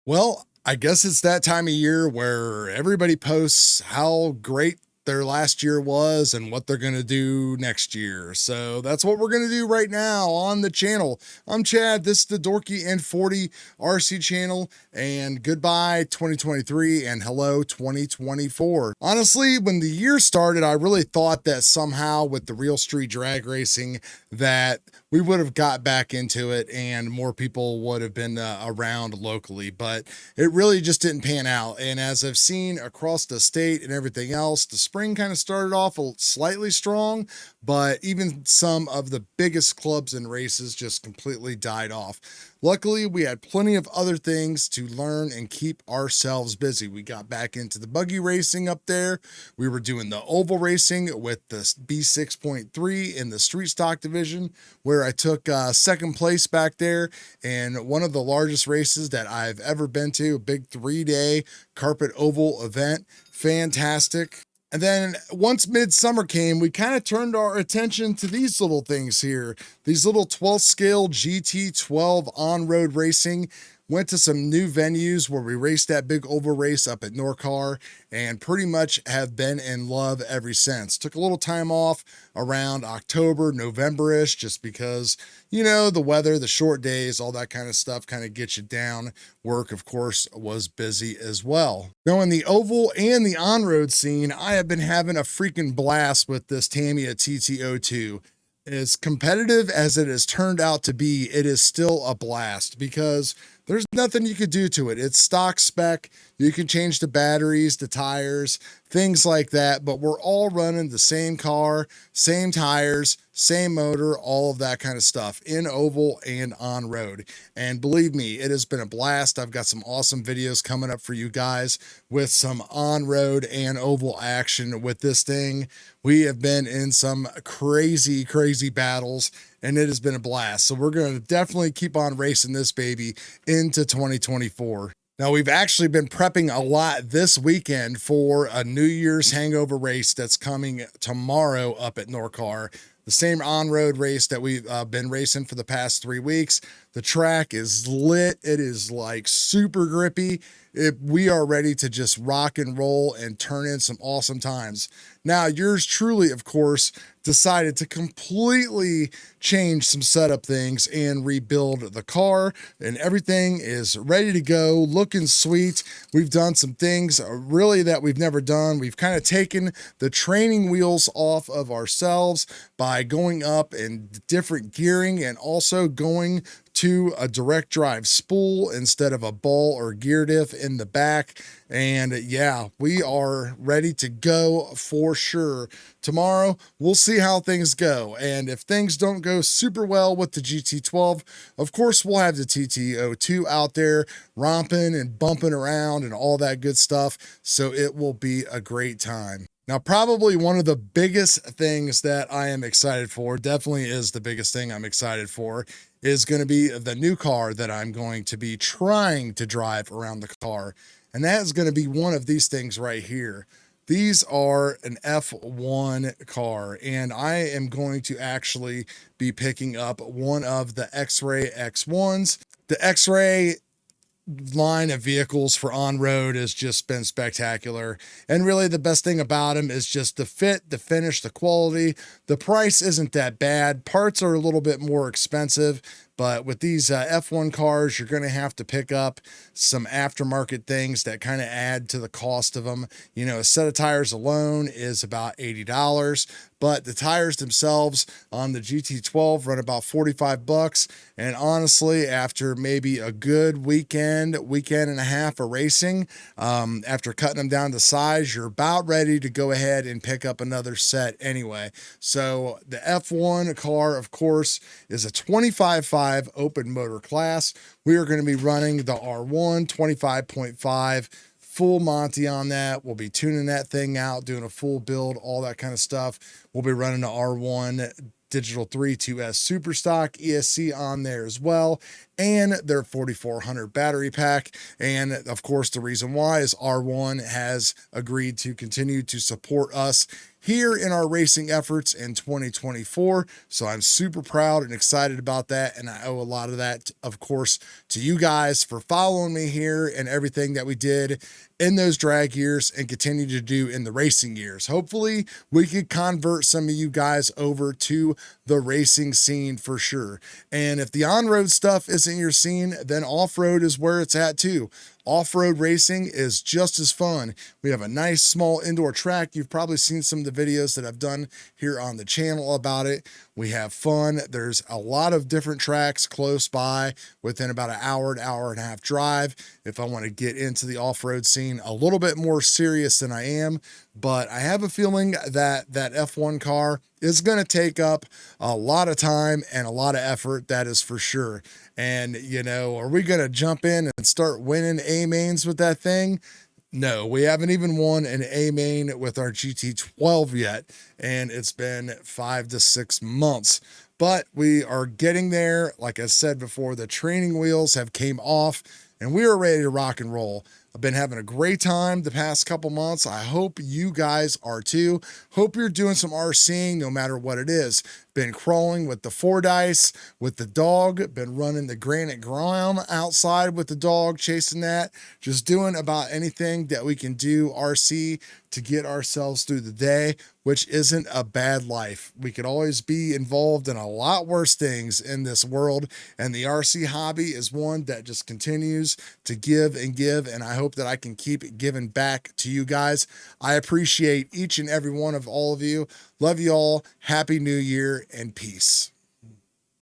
Well, I guess it's that time of year where everybody posts how great their last year was and what they're going to do next year. So that's what we're going to do right now on the channel. I'm Chad. This is the Dorky&40 RC channel. And goodbye 2023 and hello 2024. Honestly, when the year started, I really thought that somehow with the real street drag racing that we would have got back into it and more people would have been around locally, but it really just didn't pan out. And as I've seen across the state and everything else, the spring kind of started off slightly strong, but even some of the biggest clubs and races just completely died off. Luckily, we had plenty of other things to learn and keep ourselves busy. We got back into the buggy racing up there. We were doing the oval racing with the B6.3 in the street stock division, where I took second place back there in one of the largest races that I've ever been to, a big 3-day carpet oval event. Fantastic. And then once midsummer came, we kind of turned our attention to these little things here. These little 12th scale GT12 on-road racing. Went to some new venues where we raced that big oval race up at NorCar and pretty much have been in love ever since. Took a little time off around October, November-ish, just because, you know, the weather, the short days, all that kind of stuff kind of gets you down. Work, of course, was busy as well. Now, in the oval and the on-road scene, I have been having a freaking blast with this Tamiya TT02. As competitive as it has turned out to be, it is still a blast because there's nothing you could do to it. It's stock spec. You can change the batteries, the tires, things like that, but we're all running the same car, same tires, same motor, all of that kind of stuff in oval and on road. And believe me, it has been a blast. I've got some awesome videos coming up for you guys with some on road and oval action with this thing. We have been in some crazy, crazy battles and it has been a blast. So we're going to definitely keep on racing this baby into 2024. Now, we've actually been prepping a lot this weekend for a New Year's hangover race that's coming tomorrow up at NorCar. The same on-road race that we've been racing for the past 3 weeks. The track is lit. It is like super grippy. We are ready to just rock and roll and turn in some awesome times. Now, yours truly, of course, decided to completely change some setup things and rebuild the car, and everything is ready to go, looking sweet. We've done some things really that we've never done. We've kind of taken the training wheels off of ourselves by going up in different gearing and also going to a direct drive spool instead of a ball or gear diff in the back. And yeah, we are ready to go for sure. Tomorrow, we'll see how things go. And if things don't go super well with the GT12, of course, we'll have the TT02 out there romping and bumping around and all that good stuff. So it will be a great time. Now, probably one of the biggest things that I am excited for, definitely is the biggest thing I'm excited for, is going to be the new car that I'm going to be trying to drive around the car. And that is going to be one of these things right here. These are an F1 car, and I am going to actually be picking up one of the X-Ray X1s. The X-Ray line of vehicles for on-road has just been spectacular, and really the best thing about them is just the fit, the finish, the quality. The price isn't that bad. Parts are a little bit more expensive, but with these F1 cars, you're going to have to pick up some aftermarket things that kind of add to the cost of them. You know, a set of tires alone is about $80, but the tires themselves on the GT12 run about 45 bucks. And honestly, after maybe a good weekend and a half of racing, after cutting them down to size, you're about ready to go ahead and pick up another set anyway. So the F1 car, of course, is a 25.5 open motor class. We are going to be running the R1 25.5 full Monty on that. We'll be tuning that thing out, doing a full build, all that kind of stuff. We'll be running the R1 Digital 3 2S Super Stock ESC on there as well. and their 4400 battery pack. And of course, the reason why is R1 has agreed to continue to support us here in our racing efforts in 2024. So I'm super proud and excited about that. And I owe a lot of that, of course, to you guys for following me here and everything that we did in those drag years and continue to do in the racing years. Hopefully we could convert some of you guys over to the racing scene for sure. And if the on-road stuff isn't your scene, then off-road is where it's at too. Off-road racing is just as fun. We have a nice small indoor track. You've probably seen some of the videos that I've done here on the channel about it. We have fun. There's a lot of different tracks close by within about an hour and a half drive. If I want to get into the off-road scene a little bit more serious than I am, but I have a feeling that that F1 car is going to take up a lot of time and a lot of effort. That is for sure. And, you know, are we going to jump in and start winning A-mains with that thing? No, we haven't even won an A-main with our GT12 yet, and it's been 5 to 6 months. But we are getting there. Like I said before, the training wheels have came off, and we are ready to rock and roll. I've been having a great time the past couple months. I hope you guys are too. Hope you're doing some RCing no matter what it is. Been crawling with the 4-dice, with the dog, been running the granite ground outside with the dog, chasing that, just doing about anything that we can do RC to get ourselves through the day, which isn't a bad life. We could always be involved in a lot worse things in this world, and the RC hobby is one that just continues to give and give, and I hope that I can keep giving back to you guys. I appreciate each and every one of all of you. Love you all. Happy New Year and peace.